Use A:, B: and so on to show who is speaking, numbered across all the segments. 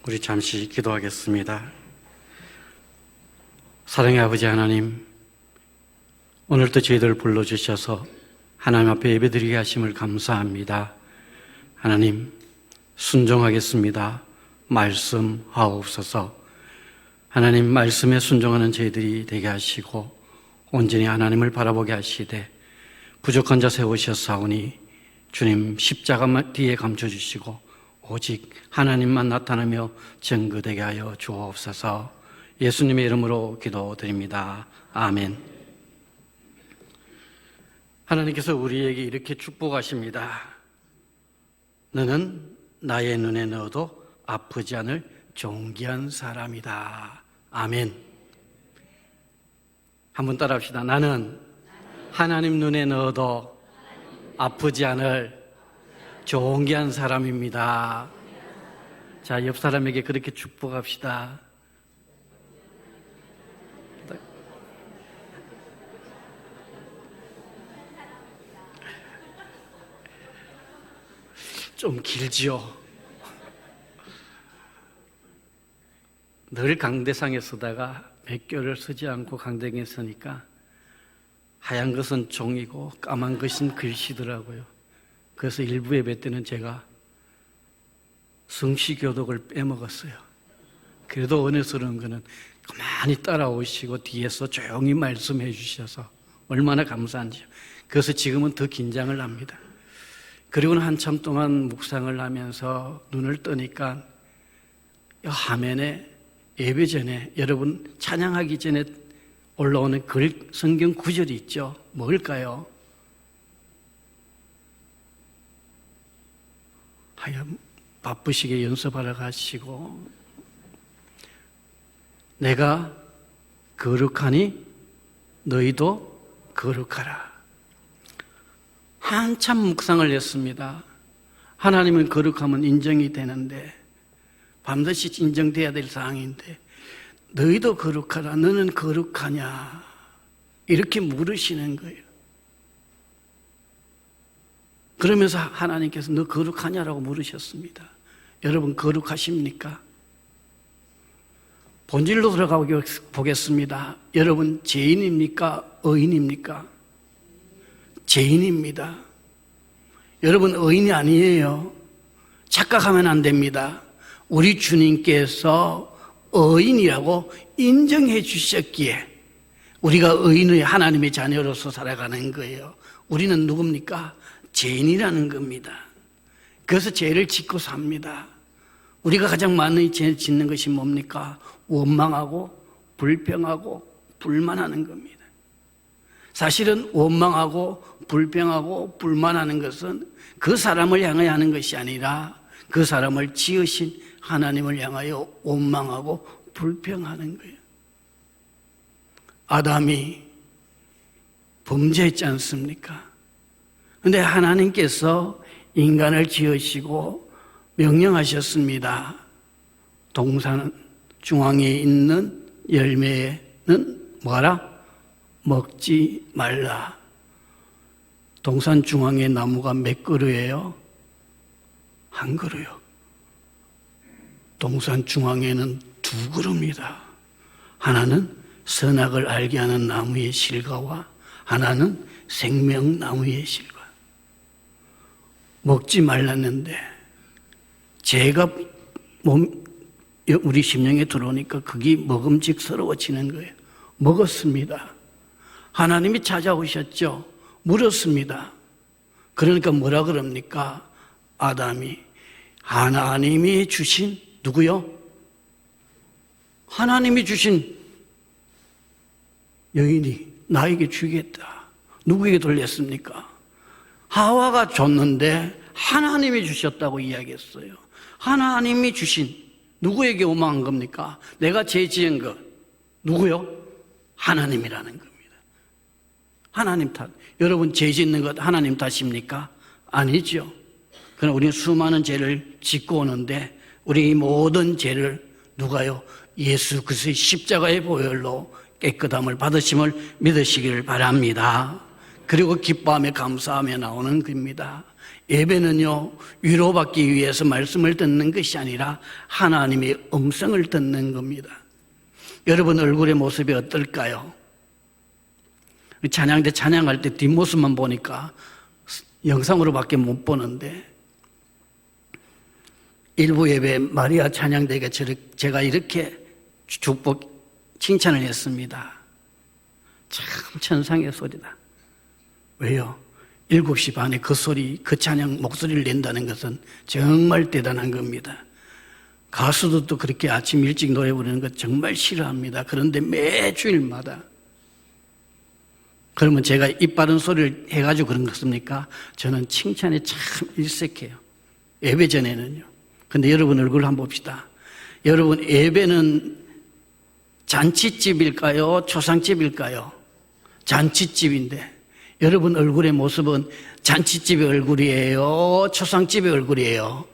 A: 우리 잠시 기도하겠습니다. 사랑의 아버지 하나님, 오늘도 저희들 불러주셔서 하나님 앞에 예배드리게 하심을 감사합니다. 하나님, 순종하겠습니다. 말씀하옵소서. 하나님 말씀에 순종하는 저희들이 되게 하시고 온전히 하나님을 바라보게 하시되 부족한 자 세우셨사오니 주님 십자가 뒤에 감춰주시고 오직 하나님만 나타나며 증거되게 하여 주옵소서. 예수님의 이름으로 기도드립니다. 아멘. 하나님께서 우리에게 이렇게 축복하십니다. 너는 나의 눈에 넣어도 아프지 않을 존귀한 사람이다. 아멘. 한번 따라합시다. 나는 하나님 눈에 넣어도 아프지 않을 존귀한 사람입니다. 자, 옆 사람에게 그렇게 축복합시다. 좀 길지요? 늘 강대상에 서다가 몇 개월을 서지 않고 강대상에 서니까 하얀 것은 종이고 까만 것은 글씨더라고요. 그래서 일부 예배 때는 제가 성시교독을 빼먹었어요. 그래도 은혜스러운 거는 가만히 따라오시고 뒤에서 조용히 말씀해 주셔서 얼마나 감사한지요. 그래서 지금은 더 긴장을 합니다. 그리고는 한참 동안 묵상을 하면서 눈을 뜨니까 화면에 예배 전에 여러분 찬양하기 전에 올라오는 성경 구절이 있죠. 뭘까요? 하여튼 바쁘시게 연습하러 가시고 내가 거룩하니 너희도 거룩하라. 한참 묵상을 했습니다. 하나님은 거룩하면 인정이 되는데 반드시 인정돼야 될 사항인데 너희도 거룩하라. 너는 거룩하냐? 이렇게 물으시는 거예요. 그러면서 하나님께서 너 거룩하냐라고 물으셨습니다. 여러분 거룩하십니까? 본질로 들어가 보겠습니다. 여러분 죄인입니까? 의인입니까? 죄인입니다. 여러분 의인이 아니에요. 착각하면 안 됩니다. 우리 주님께서 의인이라고 인정해 주셨기에 우리가 의인의 하나님의 자녀로서 살아가는 거예요. 우리는 누굽니까? 죄인이라는 겁니다. 그래서 죄를 짓고 삽니다. 우리가 가장 많이 죄를 짓는 것이 뭡니까? 원망하고 불평하고 불만하는 겁니다. 사실은 원망하고 불평하고 불만하는 것은 그 사람을 향하여 하는 것이 아니라 그 사람을 지으신 하나님을 향하여 원망하고 불평하는 거예요. 아담이 범죄했지 않습니까? 그런데 하나님께서 인간을 지으시고 명령하셨습니다. 동산 중앙에 있는 열매는 뭐라? 먹지 말라. 동산 중앙의 나무가 몇 그루예요? 한 그루요. 동산 중앙에는 두 그루입니다. 하나는 선악을 알게 하는 나무의 실과와 하나는 생명나무의 실과. 먹지 말랐는데 죄가 우리 심령에 들어오니까 그게 먹음직스러워지는 거예요. 먹었습니다. 하나님이 찾아오셨죠. 물었습니다. 그러니까 뭐라 그럽니까? 아담이 하나님이 주신 누구요? 하나님이 주신 여인이 나에게 주겠다. 누구에게 돌렸습니까? 하와가 줬는데 하나님이 주셨다고 이야기했어요. 하나님이 주신 누구에게 오망한 겁니까? 내가 죄 지은 것 누구요? 하나님이라는 겁니다. 하나님 탓. 여러분 죄 짓는 것 하나님 탓입니까? 아니죠. 그러나 우리는 수많은 죄를 짓고 오는데 우리 모든 죄를 누가요? 예수 그리스도의 십자가의 보혈로 깨끗함을 받으심을 믿으시기를 바랍니다. 그리고 기뻐하며 감사하며 나오는 겁니다. 예배는요, 위로받기 위해서 말씀을 듣는 것이 아니라 하나님의 음성을 듣는 겁니다. 여러분 얼굴의 모습이 어떨까요? 찬양대 찬양할 때 뒷모습만 보니까 영상으로밖에 못 보는데, 일부 예배 마리아 찬양대가 제가 이렇게 축복 칭찬을 했습니다. 참 천상의 소리다. 왜요? 7시 반에 그 소리, 그 찬양 목소리를 낸다는 것은 정말 대단한 겁니다. 가수들도 그렇게 아침 일찍 노래 부르는 것 정말 싫어합니다. 그런데 매 주일마다. 그러면 제가 입 바른 소리를 해가지고 그런 것입니까? 저는 칭찬에 참 일색해요. 예배 전에는요. 근데 여러분 얼굴 한번 봅시다. 여러분 예배는 잔치집일까요? 초상집일까요? 잔치집인데 여러분 얼굴의 모습은 잔치집의 얼굴이에요? 초상집의 얼굴이에요?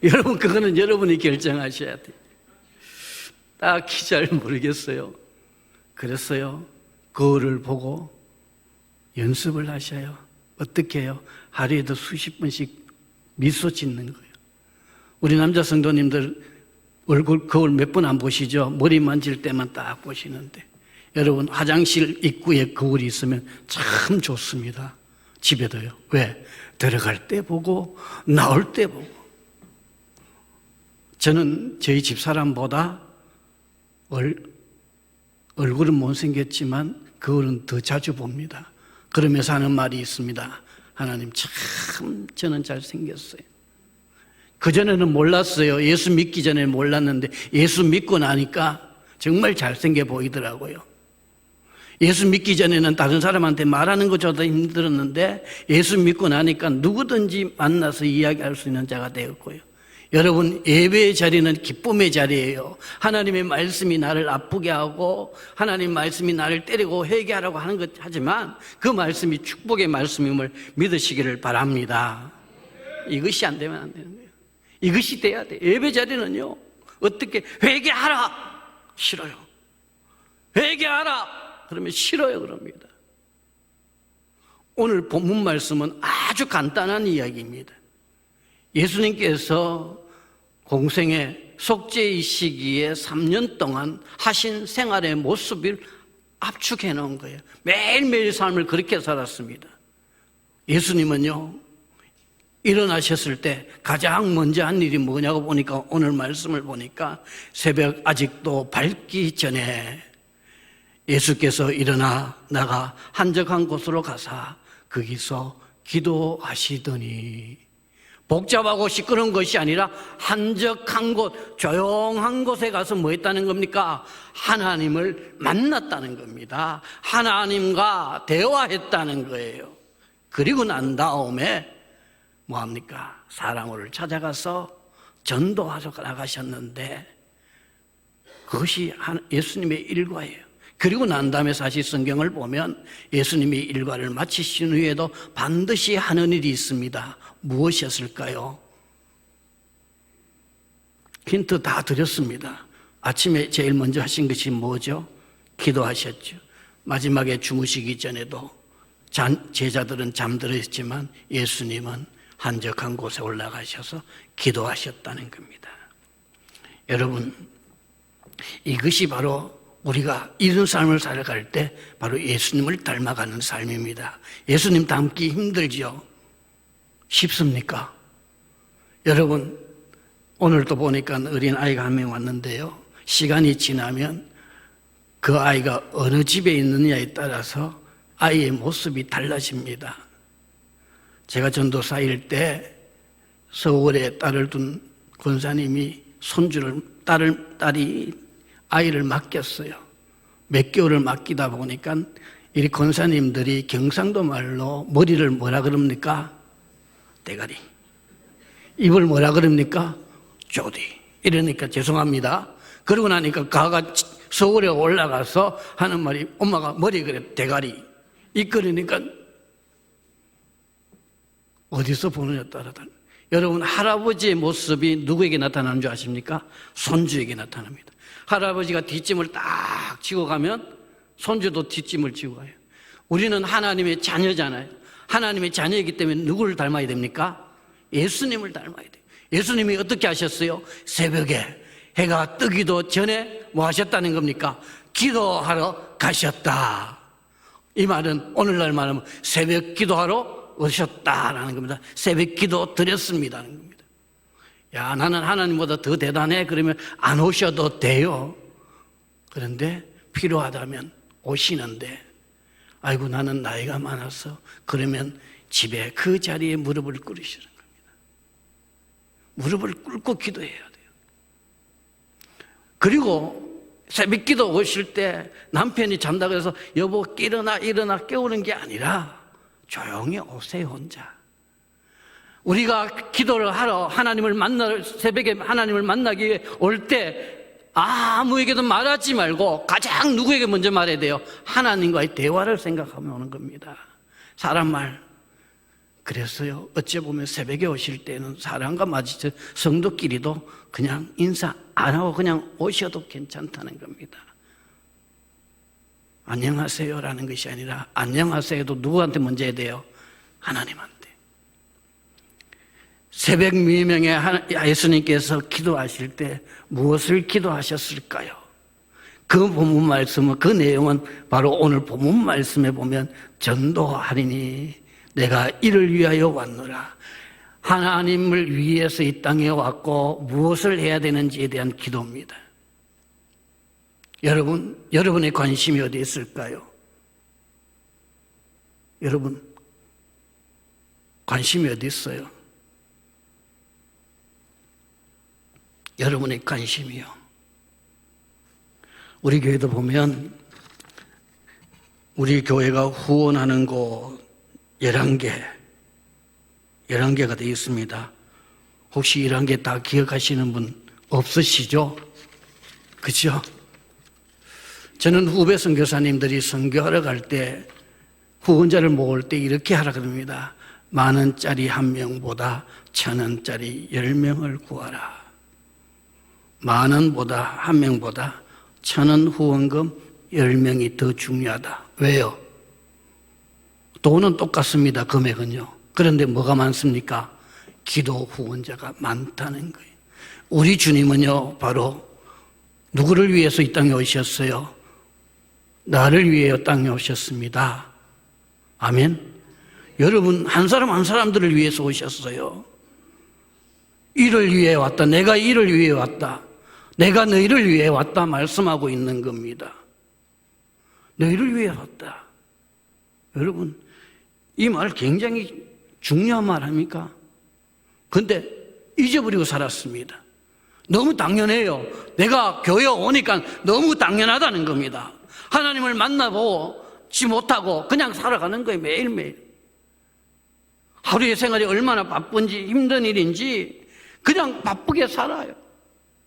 A: 여러분 그거는 여러분이 결정하셔야 돼요. 딱히 잘 모르겠어요. 그랬어요. 거울을 보고 연습을 하셔요. 어떻게 해요? 하루에도 수십 번씩 미소 짓는 거예요. 우리 남자 성도님들 얼굴 거울 몇 번 안 보시죠? 머리 만질 때만 딱 보시는데, 여러분 화장실 입구에 거울이 있으면 참 좋습니다. 집에도요. 왜? 들어갈 때 보고 나올 때 보고. 저는 저희 집사람보다 얼굴은 못생겼지만 거울은 더 자주 봅니다. 그러면서 하는 말이 있습니다. 하나님 참 저는 잘생겼어요. 그전에는 몰랐어요. 예수 믿기 전에 몰랐는데 예수 믿고 나니까 정말 잘생겨 보이더라고요. 예수 믿기 전에는 다른 사람한테 말하는 것조차 힘들었는데 예수 믿고 나니까 누구든지 만나서 이야기할 수 있는 자가 되었고요. 여러분 예배의 자리는 기쁨의 자리예요. 하나님의 말씀이 나를 아프게 하고 하나님 말씀이 나를 때리고 회개하라고 하는 것 하지만 그 말씀이 축복의 말씀임을 믿으시기를 바랍니다. 이것이 안 되면 안 되는 거예요. 이것이 돼야 돼. 예배 자리는요, 어떻게 회개하라 싫어요. 회개하라 그러면 싫어요 그럽니다. 오늘 본문 말씀은 아주 간단한 이야기입니다. 예수님께서 공생의 속죄의 시기에 3년 동안 하신 생활의 모습을 압축해 놓은 거예요. 매일매일 삶을 그렇게 살았습니다. 예수님은요, 일어나셨을 때 가장 먼저 한 일이 뭐냐고 보니까, 오늘 말씀을 보니까 새벽 아직도 밝기 전에 예수께서 일어나 나가 한적한 곳으로 가사 거기서 기도하시더니, 복잡하고 시끄러운 것이 아니라 한적한 곳, 조용한 곳에 가서 뭐 했다는 겁니까? 하나님을 만났다는 겁니다. 하나님과 대화했다는 거예요. 그리고 난 다음에 뭐합니까? 사랑을 찾아가서 전도하러 나가셨는데, 그것이 예수님의 일과예요. 그리고 난 다음에 사실 성경을 보면 예수님이 일과를 마치신 후에도 반드시 하는 일이 있습니다. 무엇이었을까요? 힌트 다 드렸습니다. 아침에 제일 먼저 하신 것이 뭐죠? 기도하셨죠. 마지막에 주무시기 전에도 제자들은 잠들었지만 예수님은 한적한 곳에 올라가셔서 기도하셨다는 겁니다. 여러분, 이것이 바로 우리가 이런 삶을 살아갈 때 바로 예수님을 닮아가는 삶입니다. 예수님 닮기 힘들죠? 쉽습니까? 여러분, 오늘도 보니까 어린 아이가 한 명 왔는데요, 시간이 지나면 그 아이가 어느 집에 있느냐에 따라서 아이의 모습이 달라집니다. 제가 전도사일 때 서울에 딸을 둔 권사님이 딸이 아이를 맡겼어요. 몇 개월을 맡기다 보니까 이 권사님들이 경상도 말로 머리를 뭐라 그럽니까? 대가리. 입을 뭐라 그럽니까? 쪼디. 이러니까 죄송합니다. 그러고 나니까 가가 서울에 올라가서 하는 말이, 엄마가 머리 그래 대가리. 이끌으니까 어디서 보느냐에 따라 다릅니다. 여러분, 할아버지의 모습이 누구에게 나타나는 줄 아십니까? 손주에게 나타납니다. 할아버지가 뒷짐을 딱 지고 가면 손주도 뒷짐을 지고 가요. 우리는 하나님의 자녀잖아요. 하나님의 자녀이기 때문에 누구를 닮아야 됩니까? 예수님을 닮아야 돼요. 예수님이 어떻게 하셨어요? 새벽에 해가 뜨기도 전에 뭐 하셨다는 겁니까? 기도하러 가셨다. 이 말은 오늘날 말하면 새벽 기도하러 오셨다라는 겁니다. 새벽 기도 드렸습니다는 겁니다. 야, 나는 하나님보다 더 대단해. 그러면 안 오셔도 돼요. 그런데 필요하다면 오시는데, 아이고 나는 나이가 많아서, 그러면 집에 그 자리에 무릎을 꿇으시는 겁니다. 무릎을 꿇고 기도해야 돼요. 그리고 새벽 기도 오실 때 남편이 잔다고 해서 여보 일어나 깨우는 게 아니라 조용히 오세요. 혼자. 우리가 기도를 하러 새벽에 하나님을 만나기 위해 올 때 아무에게도 말하지 말고 가장 누구에게 먼저 말해야 돼요? 하나님과의 대화를 생각하면 오는 겁니다. 사람 말. 그래서요, 어찌 보면 새벽에 오실 때는 사람과 마주쳐 성도끼리도 그냥 인사 안 하고 그냥 오셔도 괜찮다는 겁니다. 안녕하세요라는 것이 아니라 안녕하세요도 누구한테 먼저 해야 돼요? 하나님한테. 새벽 미명에 예수님께서 기도하실 때 무엇을 기도하셨을까요? 그 본문 말씀은, 그 내용은 바로 오늘 본문 말씀에 보면 전도하리니 내가 이를 위하여 왔노라. 하나님을 위해서 이 땅에 왔고 무엇을 해야 되는지에 대한 기도입니다. 여러분의 관심이 어디 있을까요? 여러분, 관심이 어디 있어요? 여러분의 관심이요. 우리 교회도 보면 우리 교회가 후원하는 곳 11개가 되어 있습니다. 혹시 11개 다 기억하시는 분 없으시죠? 그죠? 저는 후배 선교사님들이 선교하러 갈 때 후원자를 모을 때 이렇게 하라 그럽니다. 10,000원짜리 1명보다 1,000원짜리 10명을 구하라. 10,000원보다 1명보다 1,000원 후원금 10명이 더 중요하다. 왜요? 돈은 똑같습니다. 금액은요. 그런데 뭐가 많습니까? 기도 후원자가 많다는 거예요. 우리 주님은요, 바로 누구를 위해서 이 땅에 오셨어요? 나를 위해 땅에 오셨습니다. 아멘. 여러분, 한 사람 한 사람들을 위해서 오셨어요. 이를 위해 왔다. 내가 이를 위해 왔다. 내가 너희를 위해 왔다 말씀하고 있는 겁니다. 너희를 위해 왔다. 여러분, 이 말 굉장히 중요한 말 아닙니까? 근데 잊어버리고 살았습니다. 너무 당연해요. 내가 교회 오니까 너무 당연하다는 겁니다. 하나님을 만나보지 못하고 그냥 살아가는 거예요. 매일매일. 하루의 생활이 얼마나 바쁜지 힘든 일인지 그냥 바쁘게 살아요.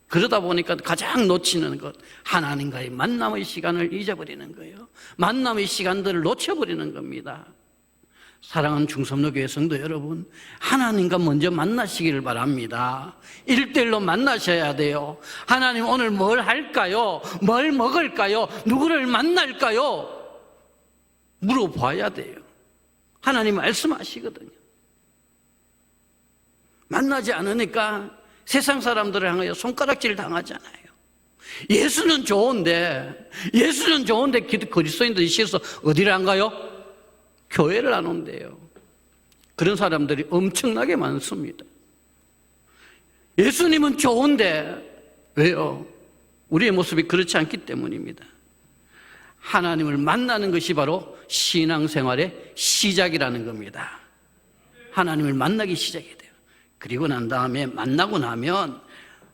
A: 그러다 보니까 가장 놓치는 것, 하나님과의 만남의 시간을 잊어버리는 거예요. 만남의 시간들을 놓쳐버리는 겁니다. 사랑하는 중섭로교회 성도 여러분, 하나님과 먼저 만나시기를 바랍니다. 1:1로 만나셔야 돼요. 하나님 오늘 뭘 할까요? 뭘 먹을까요? 누구를 만날까요? 물어봐야 돼요. 하나님 말씀하시거든요. 만나지 않으니까 세상 사람들을 향하여 손가락질 당하잖아요. 예수는 좋은데 그리스도인들이 싫어서 어디를 안 가요? 교회를 안 온대요. 그런 사람들이 엄청나게 많습니다. 예수님은 좋은데 왜요? 우리의 모습이 그렇지 않기 때문입니다. 하나님을 만나는 것이 바로 신앙생활의 시작이라는 겁니다. 하나님을 만나기 시작해야 돼요. 그리고 난 다음에 만나고 나면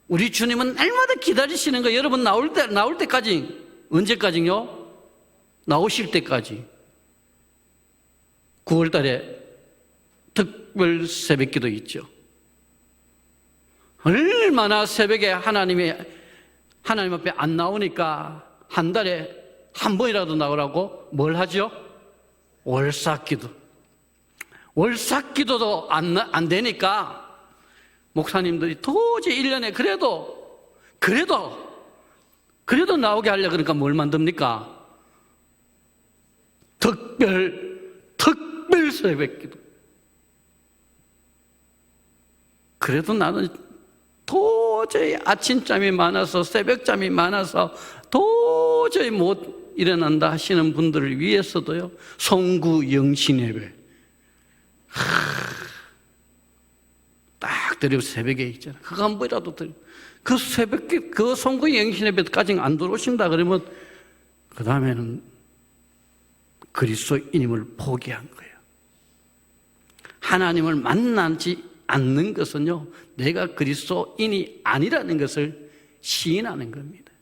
A: 우리 주님은 날마다 기다리시는 거예요. 여러분 나올 때까지. 언제까지요? 나오실 때까지. 9월 달에 특별 새벽기도 있죠. 얼마나 새벽에 하나님 앞에 안 나오니까 한 달에 한 번이라도 나오라고 뭘 하죠? 월삭기도. 월삭기도도 안 되니까 목사님들이 도저히 1년에 그래도 나오게 하려고 그러니까 뭘 만듭니까? 특별 새벽 기도. 그래도 나는 도저히 아침잠이 많아서 새벽잠이 많아서 도저히 못 일어난다 하시는 분들을 위해서도요, 송구 영신예배 딱 드리고 새벽에 있잖아요. 그거 한 번이라도 드리고, 그 새벽에 그 송구 영신예배까지 안 들어오신다 그러면 그 다음에는 그리스도인임을 포기한 거예요. 하나님을 만나지 않는 것은요, 내가 그리스도인이 아니라는 것을 시인하는 겁니다.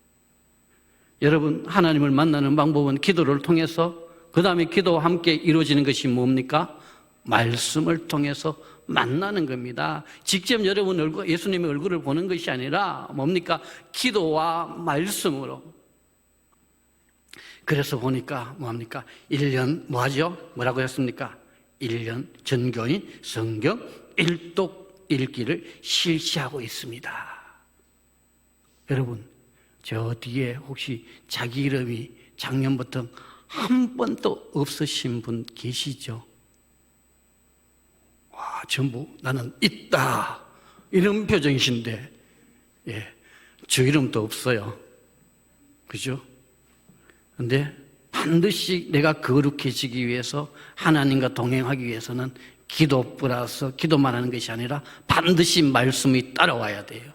A: 여러분, 하나님을 만나는 방법은 기도를 통해서, 그 다음에 기도와 함께 이루어지는 것이 뭡니까? 말씀을 통해서 만나는 겁니다. 직접 여러분 얼굴, 예수님의 얼굴을 보는 것이 아니라 뭡니까? 기도와 말씀으로. 그래서 보니까 뭐합니까? 1년 뭐하죠? 뭐라고 했습니까? 1년 전교인 성경 일독 읽기를 실시하고 있습니다. 여러분, 저 뒤에 혹시 자기 이름이 작년부터 한 번도 없으신 분 계시죠? 와, 전부 나는 있다 이런 표정이신데, 예, 저 이름도 없어요. 그죠? 근데 반드시 내가 거룩해지기 위해서, 하나님과 동행하기 위해서는 기도 플러스 기도만 하는 것이 아니라 반드시 말씀이 따라와야 돼요.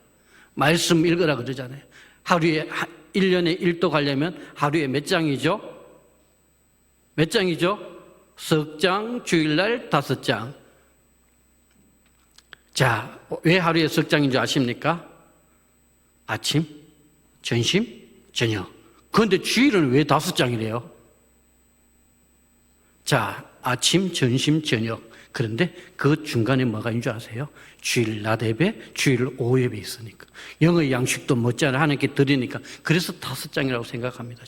A: 말씀 읽으라 그러잖아요. 하루에 1년에 1도 가려면 하루에 몇 장이죠? 몇 장이죠? 석 장, 주일날 5장. 자, 왜 하루에 석 장인 줄 아십니까? 아침, 점심, 저녁. 그런데 주일은 왜 5장이래요? 자, 아침, 점심, 저녁. 그런데 그 중간에 뭐가 있는 줄 아세요? 주일 낮 예배, 주일 오후 예배 있으니까. 영의 양식도 못지않아 하나님께 드리니까. 그래서 5장이라고 생각합니다.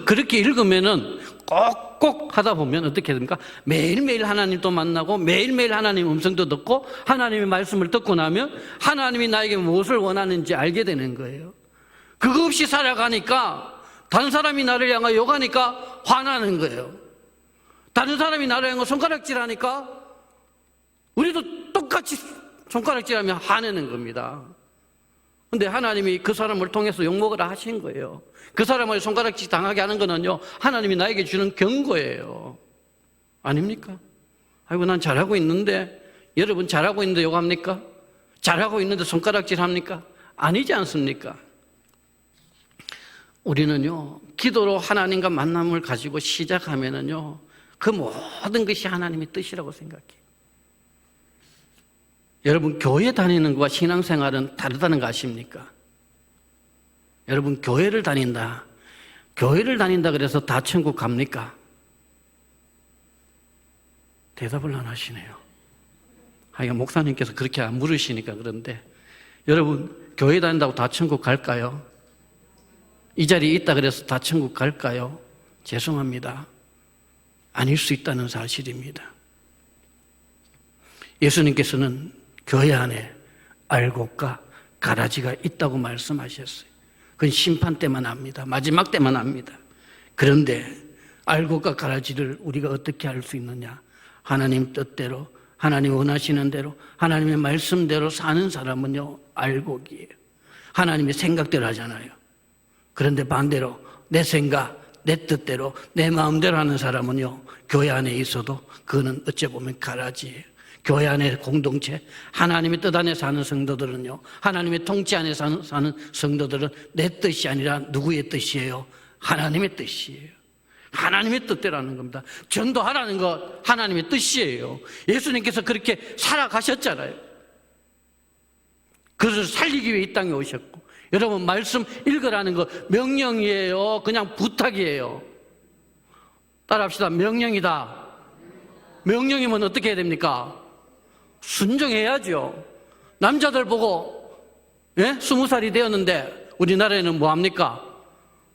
A: 그렇게 읽으면은 꼭꼭 하다 보면 어떻게 됩니까? 매일매일 하나님도 만나고 매일매일 하나님 음성도 듣고 하나님의 말씀을 듣고 나면 하나님이 나에게 무엇을 원하는지 알게 되는 거예요. 그거 없이 살아가니까 다른 사람이 나를 향하여 욕하니까 화나는 거예요. 다른 사람이 나를 향하여 손가락질하니까 우리도 똑같이 손가락질하면 화내는 겁니다. 근데 하나님이 그 사람을 통해서 욕먹으라 하신 거예요. 그 사람을 손가락질 당하게 하는 거는요, 하나님이 나에게 주는 경고예요. 아닙니까? 아이고, 난 잘하고 있는데, 여러분 잘하고 있는데 욕합니까? 잘하고 있는데 손가락질 합니까? 아니지 않습니까? 우리는요, 기도로 하나님과 만남을 가지고 시작하면은요, 그 모든 것이 하나님의 뜻이라고 생각해요. 여러분, 교회 다니는 것과 신앙생활은 다르다는 거 아십니까? 여러분, 교회를 다닌다 그래서 다 천국 갑니까? 대답을 안 하시네요. 하여간 목사님께서 그렇게 안 물으시니까 그런데, 여러분, 교회 다닌다고 다 천국 갈까요? 이 자리에 있다 그래서 다 천국 갈까요? 죄송합니다. 아닐 수 있다는 사실입니다. 예수님께서는 교회 안에 알곡과 가라지가 있다고 말씀하셨어요. 그건 심판 때만 합니다. 마지막 때만 합니다. 그런데 알곡과 가라지를 우리가 어떻게 알 수 있느냐? 하나님 뜻대로, 하나님 원하시는 대로, 하나님의 말씀대로 사는 사람은요, 알곡이에요. 하나님의 생각대로 하잖아요. 그런데 반대로 내 생각, 내 뜻대로, 내 마음대로 하는 사람은요, 교회 안에 있어도 그거는 어찌 보면 가라지예요. 교회 안에 공동체, 하나님의 뜻 안에 사는 성도들은요, 하나님의 통치 안에 사는 성도들은 내 뜻이 아니라 누구의 뜻이에요? 하나님의 뜻이에요. 하나님의 뜻대로 하는 겁니다. 전도하라는 것 하나님의 뜻이에요. 예수님께서 그렇게 살아가셨잖아요. 그것을 살리기 위해 이 땅에 오셨고, 여러분, 말씀 읽으라는 거 명령이에요? 그냥 부탁이에요? 따라합시다. 명령이다. 명령이면 어떻게 해야 됩니까? 순종해야죠. 남자들 보고, 예? 20살이 되었는데 우리나라에는 뭐 합니까?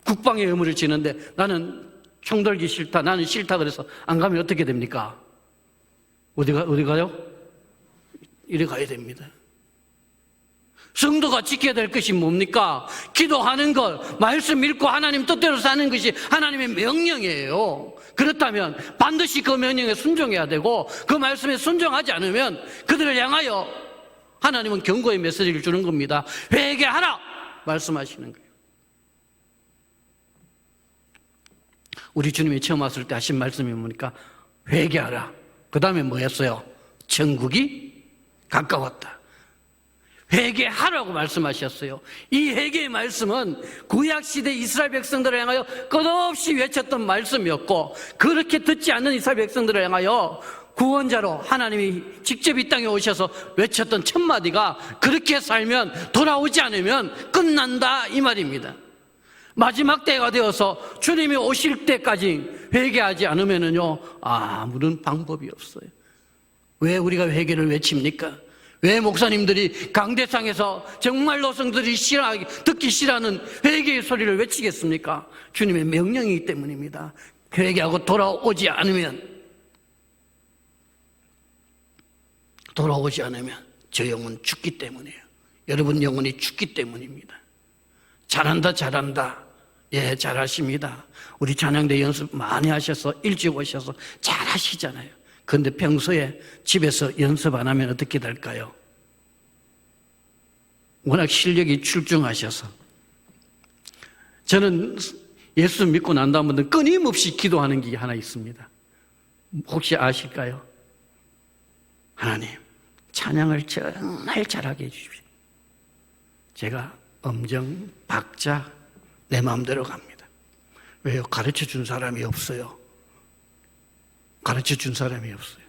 A: 국방의 의무를 지는데 나는 총 들기 싫다, 나는 싫다 그래서 안 가면 어떻게 됩니까? 어디 가요? 이리 가야 됩니다. 성도가 지켜야 될 것이 뭡니까? 기도하는 것, 말씀 읽고 하나님 뜻대로 사는 것이 하나님의 명령이에요. 그렇다면 반드시 그 명령에 순종해야 되고 그 말씀에 순종하지 않으면 그들을 향하여 하나님은 경고의 메시지를 주는 겁니다. 회개하라 말씀하시는 거예요. 우리 주님이 처음 왔을 때 하신 말씀이 뭡니까? 회개하라. 그 다음에 뭐였어요? 천국이 가까웠다. 회개하라고 말씀하셨어요. 이 회개의 말씀은 구약시대 이스라엘 백성들을 향하여 끝없이 외쳤던 말씀이었고, 그렇게 듣지 않는 이스라엘 백성들을 향하여 구원자로 하나님이 직접 이 땅에 오셔서 외쳤던 첫 마디가 그렇게 살면, 돌아오지 않으면 끝난다 이 말입니다. 마지막 때가 되어서 주님이 오실 때까지 회개하지 않으면요 아무런 방법이 없어요. 왜 우리가 회개를 외칩니까? 왜 목사님들이 강대상에서 정말로 성들이 듣기 싫어하는 회개의 소리를 외치겠습니까? 주님의 명령이기 때문입니다. 회개하고 돌아오지 않으면 저 영혼 죽기 때문이에요. 여러분 영혼이 죽기 때문입니다. 잘한다. 예, 잘하십니다. 우리 찬양대 연습 많이 하셔서 일찍 오셔서 잘하시잖아요. 그런데 평소에 집에서 연습 안 하면 어떻게 될까요? 워낙 실력이 출중하셔서. 저는 예수 믿고 난 다음부터 끊임없이 기도하는 게 하나 있습니다. 혹시 아실까요? 하나님, 찬양을 정말 잘하게 해주십시오. 제가 음정, 박자 내 마음대로 갑니다. 왜요? 가르쳐준 사람이 없어요. 가르쳐준 사람이 없어요.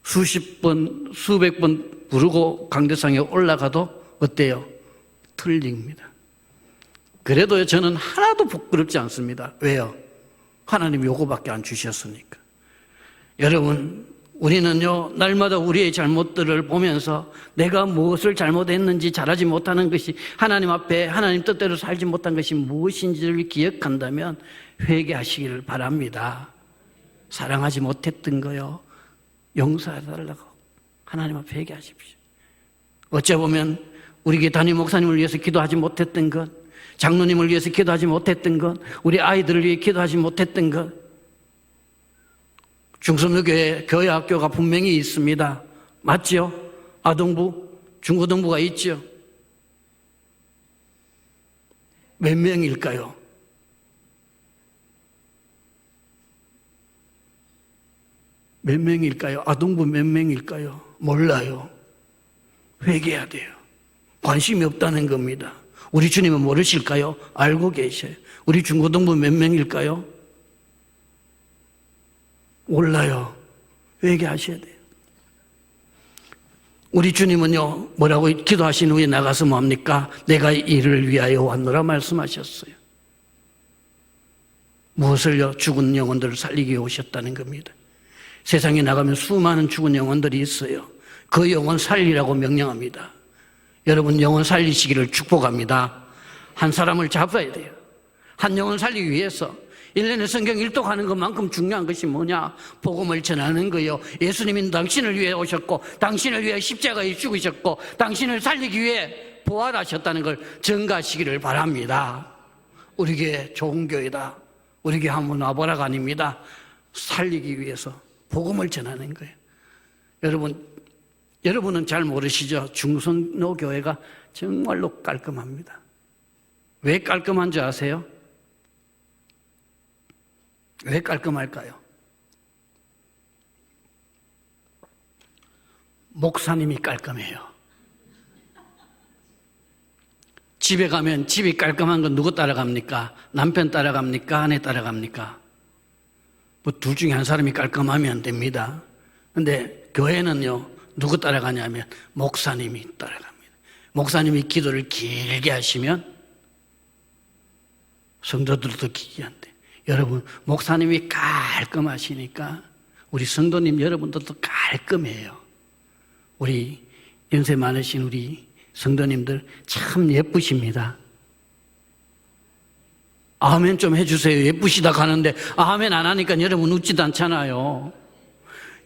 A: 수십 번, 수백 번 부르고 강대상에 올라가도 어때요? 틀립니다. 그래도 저는 하나도 부끄럽지 않습니다. 왜요? 하나님이 요거밖에 안 주셨으니까. 여러분, 우리는요 날마다 우리의 잘못들을 보면서 내가 무엇을 잘못했는지, 잘하지 못하는 것이, 하나님 앞에 하나님 뜻대로 살지 못한 것이 무엇인지를 기억한다면 회개하시기를 바랍니다. 사랑하지 못했던 거요 용서해달라고 하나님 앞에 회개하십시오. 어쩌보면 우리 교회 담임 목사님을 위해서 기도하지 못했던 것, 장로님을 위해서 기도하지 못했던 것, 우리 아이들을 위해 기도하지 못했던 것, 중선교회 교회학교가 분명히 있습니다. 맞죠? 아동부, 중고등부가 있죠. 몇 명일까요? 몇 명일까요? 아동부 몇 명일까요? 몰라요. 회개해야 돼요. 관심이 없다는 겁니다. 우리 주님은 모르실까요? 알고 계셔요. 우리 중고등부 몇 명일까요? 몰라요. 회개하셔야 돼요. 우리 주님은요 뭐라고 기도하신 후에 나가서 뭡니까? 내가 이를 위하여 왔노라 말씀하셨어요. 무엇을요? 죽은 영혼들을 살리기 위해 오셨다는 겁니다. 세상에 나가면 수많은 죽은 영혼들이 있어요. 그 영혼 살리라고 명령합니다. 여러분 영혼 살리시기를 축복합니다. 한 사람을 잡아야 돼요. 한 영혼 살리기 위해서 1년에 성경 일독하는 것만큼 중요한 것이 뭐냐? 복음을 전하는 거요. 예수님은 당신을 위해 오셨고, 당신을 위해 십자가에 죽으셨고, 당신을 살리기 위해 부활하셨다는 걸 전가하시기를 바랍니다. 우리 교회 좋은 교회다. 우리 교회 한번 와보라가 아닙니다. 살리기 위해서 복음을 전하는 거예요. 여러분은 잘 모르시죠? 중선로교회가 정말로 깔끔합니다. 왜 깔끔한 줄 아세요? 왜 깔끔할까요? 목사님이 깔끔해요. 집에 가면 집이 깔끔한 건 누구 따라갑니까? 남편 따라갑니까? 아내 따라갑니까? 뭐 둘 중에 한 사람이 깔끔하면 됩니다. 근데 교회는요 누구 따라가냐면 목사님이 따라갑니다. 목사님이 기도를 길게 하시면 성도들도 길게 한대. 여러분 목사님이 깔끔하시니까 우리 성도님 여러분들도 깔끔해요. 우리 연세 많으신 우리 성도님들 참 예쁘십니다. 아멘 좀 해주세요. 예쁘시다 가는데 아멘 안 하니까 여러분 웃지도 않잖아요.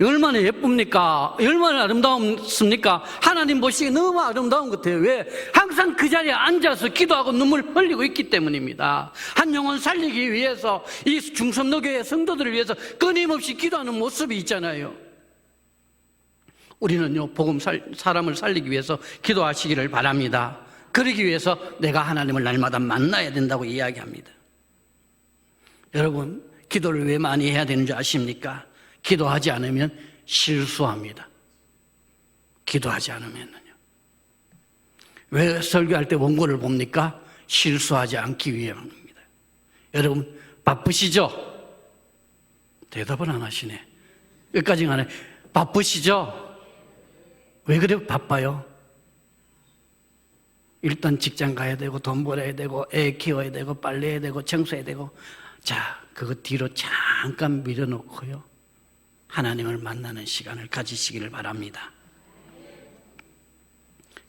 A: 얼마나 예쁩니까? 얼마나 아름다웠습니까? 하나님 보시기에 너무 아름다운 것 같아요. 왜? 항상 그 자리에 앉아서 기도하고 눈물 흘리고 있기 때문입니다. 한 영혼 살리기 위해서, 이 중섬로교회 성도들을 위해서 끊임없이 기도하는 모습이 있잖아요. 우리는요, 사람을 살리기 위해서 기도하시기를 바랍니다. 그러기 위해서 내가 하나님을 날마다 만나야 된다고 이야기합니다. 여러분, 기도를 왜 많이 해야 되는지 아십니까? 기도하지 않으면 실수합니다. 기도하지 않으면요. 왜 설교할 때 원고를 봅니까? 실수하지 않기 위함입니다. 여러분, 바쁘시죠? 대답을 안 하시네. 여기까지 가네. 바쁘시죠? 왜 그래 바빠요? 일단 직장 가야 되고, 돈 벌어야 되고, 애 키워야 되고, 빨래해야 되고, 청소해야 되고. 자, 그거 뒤로 잠깐 밀어놓고요, 하나님을 만나는 시간을 가지시기를 바랍니다.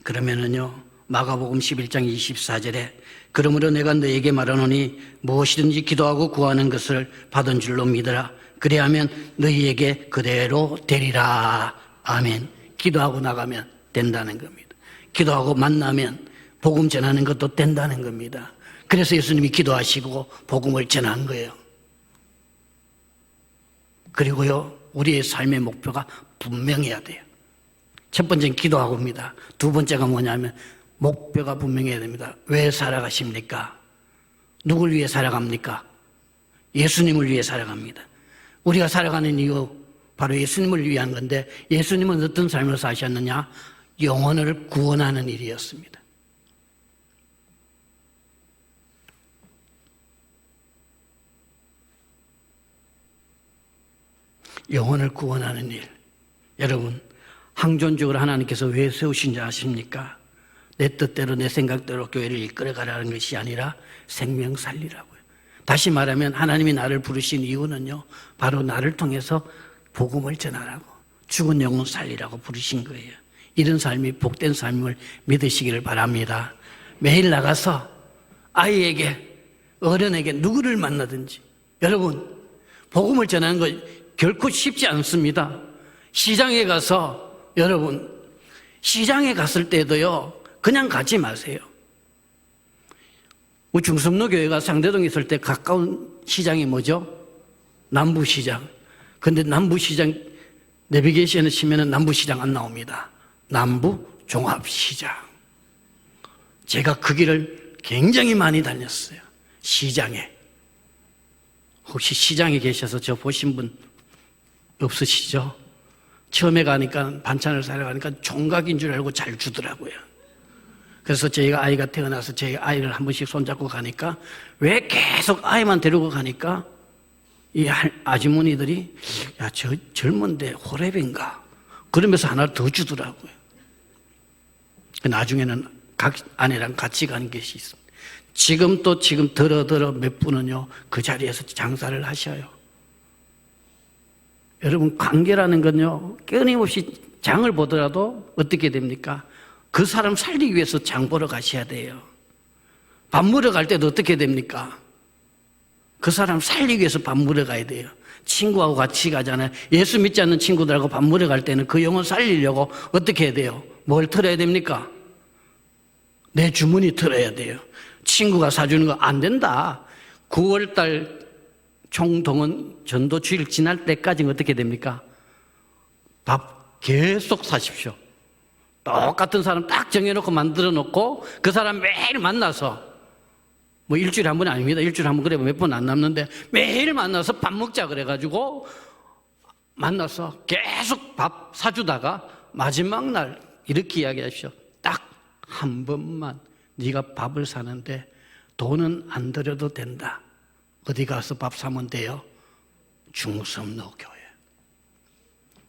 A: 그러면은요, 마가복음 11장 24절에 그러므로 내가 너에게 말하노니 무엇이든지 기도하고 구하는 것을 받은 줄로 믿으라. 그래야면 너희에게 그대로 되리라. 아멘. 기도하고 나가면 된다는 겁니다. 기도하고 만나면 복음 전하는 것도 된다는 겁니다. 그래서 예수님이 기도하시고 복음을 전한 거예요. 그리고요, 우리의 삶의 목표가 분명해야 돼요. 첫 번째는 기도하고입니다. 두 번째가 뭐냐면 목표가 분명해야 됩니다. 왜 살아가십니까? 누굴 위해 살아갑니까? 예수님을 위해 살아갑니다. 우리가 살아가는 이유 바로 예수님을 위한 건데, 예수님은 어떤 삶을 사셨느냐? 영혼을 구원하는 일이었습니다. 영혼을 구원하는 일. 여러분, 항존적으로 하나님께서 왜 세우신지 아십니까? 내 뜻대로 내 생각대로 교회를 이끌어가라는 것이 아니라 생명 살리라고요. 다시 말하면 하나님이 나를 부르신 이유는요, 바로 나를 통해서 복음을 전하라고, 죽은 영혼 살리라고 부르신 거예요. 이런 삶이 복된 삶을 믿으시기를 바랍니다. 매일 나가서 아이에게, 어른에게 누구를 만나든지, 여러분, 복음을 전하는 거 결코 쉽지 않습니다. 시장에 가서, 여러분, 시장에 갔을 때도요, 그냥 가지 마세요. 우리 중섬로교회가 상대동에 있을 때 가까운 시장이 뭐죠? 남부시장. 근데 남부시장 내비게이션에 치면은 남부시장 안 나옵니다. 남부종합시장. 제가 그 길을 굉장히 많이 다녔어요. 시장에. 혹시 시장에 계셔서 저 보신 분 없으시죠? 처음에 가니까, 반찬을 사러 가니까 종각인 줄 알고 잘 주더라고요. 그래서 저희가 아이가 태어나서 저희 아이를 한 번씩 손잡고 가니까, 왜 계속 아이만 데리고 가니까 이 아주머니들이, 야, 저 젊은데 호랩인가? 그러면서 하나를 더 주더라고요. 나중에는 각 아내랑 같이 가는 것이 있습니다. 지금 더러 몇 분은요, 그 자리에서 장사를 하셔요. 여러분, 관계라는 건요, 끊임없이 장을 보더라도 어떻게 됩니까? 그 사람 살리기 위해서 장 보러 가셔야 돼요. 밥 먹으러 갈 때도 어떻게 됩니까? 그 사람 살리기 위해서 밥 먹으러 가야 돼요. 친구하고 같이 가잖아요. 예수 믿지 않는 친구들하고 밥 먹으러 갈 때는 그 영혼 살리려고 어떻게 해야 돼요? 뭘 털어야 됩니까? 내 주머니 털어야 돼요. 친구가 사주는 거 안 된다. 9월달 총동원 전도 주일 지날 때까지는 어떻게 됩니까? 밥 계속 사십시오. 똑같은 사람 딱 정해놓고 만들어 놓고 그 사람 매일 만나서, 뭐 일주일에 한 번이 아닙니다. 일주일에 한 번 그래 몇 번 안 남는데 매일 만나서 밥 먹자 그래가지고 만나서 계속 밥 사주다가 마지막 날 이렇게 이야기하십시오. 딱 한 번만 네가 밥을 사는데 돈은 안 들여도 된다. 어디 가서 밥 사면 돼요? 중섬로교회.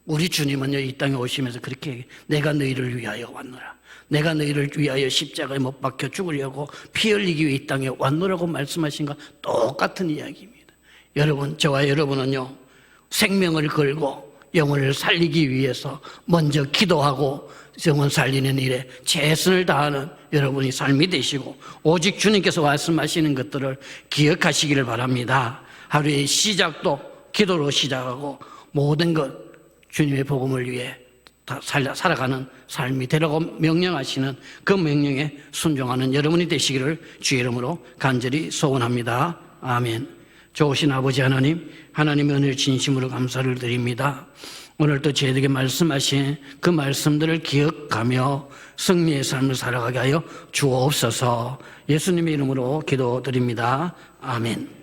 A: 우리 주님은요, 이 땅에 오시면서 그렇게 얘기해요. 내가 너희를 위하여 왔노라. 내가 너희를 위하여 십자가에 못 박혀 죽으려고 피 흘리기 위해 이 땅에 왔노라고 말씀하신 것 똑같은 이야기입니다. 여러분, 저와 여러분은요, 생명을 걸고 영혼을 살리기 위해서 먼저 기도하고 영혼 살리는 일에 최선을 다하는 여러분이 삶이 되시고, 오직 주님께서 말씀하시는 것들을 기억하시기를 바랍니다. 하루의 시작도 기도로 시작하고 모든 것 주님의 복음을 위해 살아가는 삶이 되라고 명령하시는 그 명령에 순종하는 여러분이 되시기를 주의 이름으로 간절히 소원합니다. 아멘. 좋으신 아버지 하나님, 하나님의 은혜를 진심으로 감사를 드립니다. 오늘도 저희에게 말씀하신 그 말씀들을 기억하며 승리의 삶을 살아가게 하여 주옵소서. 예수님의 이름으로 기도드립니다. 아멘.